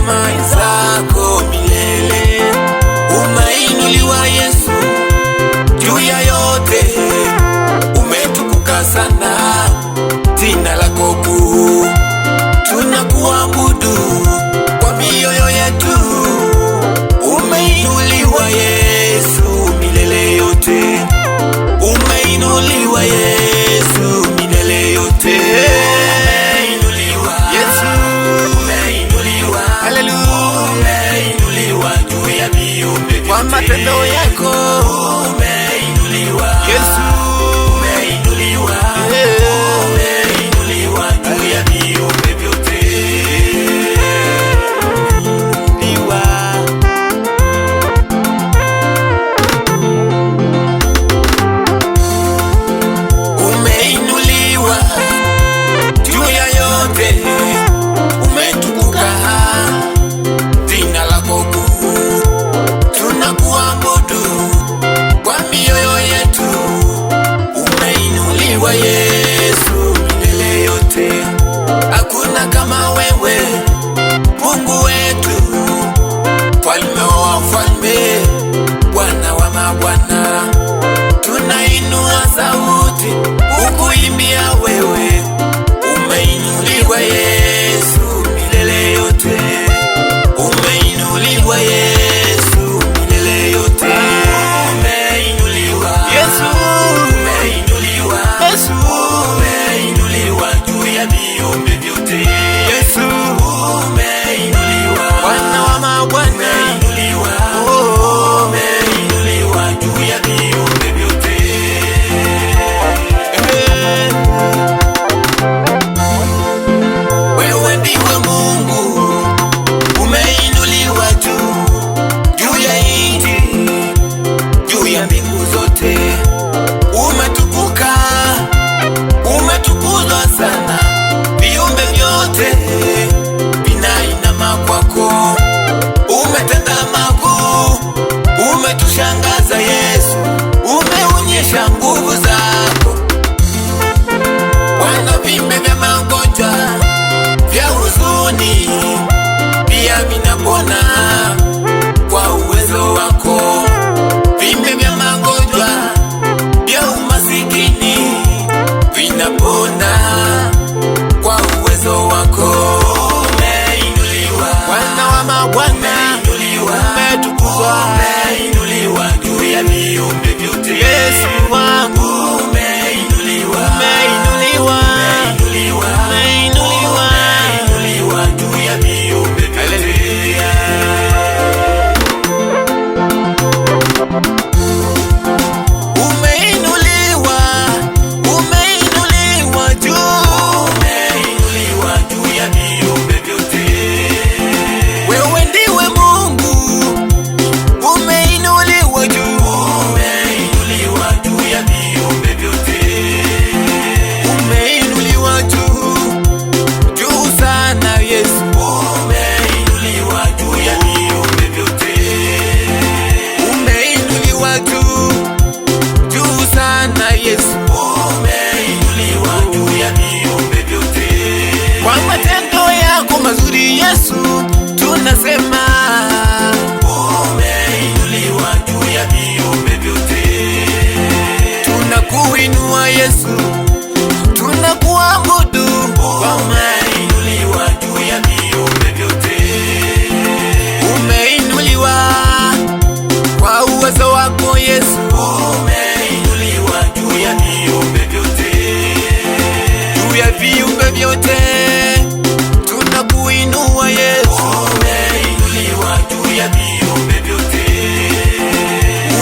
rehema zako milele. Umeinuliwa Yesu juu ya yote, umetukuka sana, jina lako kuu. Tunakuabudu kwa mioyo yetu. Umeinuliwa Yesu milele yote, umeinuliwa Yesu milele yote. Umeinuliwa Yesu, umeinuliwa, haleluya, umeinuliwa juu ya viumbe vyote kwa matendo yako. Umeinuliwa Yesu, umeinuliwa, umeinuliwa juu ya viumbe vyote. Umeinuliwa juu ya yote, umetukuka, jina lako kuu. Tunakuabudu kwa mioyo yetu. Umeinuliwa Yesu milele yote, hakuna kama wewe, Mungu wetu, mfalme wa wafalme, Bwana wa mabwana. Tunainua sauti kukuimbia wewe. Umeinuliwa Yesu milele yote, umeinuliwa Yesu milele yote. Umeinuliwa Yesu, umeinuliwa Yesu, umeinuliwa juu ya viumbe vyote. Yesu, umeinuliwa, Bwana wa mabwana, umeinuliwa, umeinuliwa juu ya viumbe vyote. Wewe ndiwe Mungu, umeinuliwa juu ya nchi, juu ya mbingu zote. Umetukuka, umetukuzwa sana, viumbe vyote vinainama kwako. Umetenda makuu, umetushangaza Yesu, umeonyesha nguvu zako. Bwana, viumbe vya magonjwa, vya huzuni, pia vinapona kwa uwezo wako. Viumbe vya magonjwa, vya umasikini, vinapona kwa uwezo wako. Umeinuliwa, Bwana wa mabwana, umetukuzwa, umeinuliwa juu ya viumbe vyote. Yesu wangu, umeinuliwa, umeinuliwa, umeinuliwa, umeinuliwa, umeinuliwa juu ya viumbe vyote. Umeinuliwa, umeinuliwa juu, umeinuliwa juu ya viumbe vyote. Wewe ndiwe Mungu, umeinuliwa juu, umeinuliwa juu ya viumbe vyote. Umeinuliwa juu sana Yesu, umeinuliwa juu ya viumbe vyote. Umeinuliwa juu sana Yesu, umeinuliwa juu ya viumbe vyote. Kwa matendo yako mazuri Yesu, tunasema umeinuliwa juu ya viumbe vyote. Tunakuinua Yesu, tunakuabudu, umeinuliwa juu ya viumbe vyote. Umeinuliwa kwa uwezo wako Yesu, umeinuliwa juu ya viumbe vyote. Juu ya viumbe vyote tunakuinua Yesu, umeinuliwa juu ya viumbe vyote.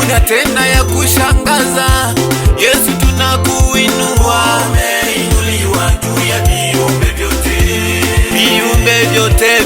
Unatenda ya kushangaza Yesu, tunakuinua, umeinuliwa juu ya viumbe vyote. Viumbe vyote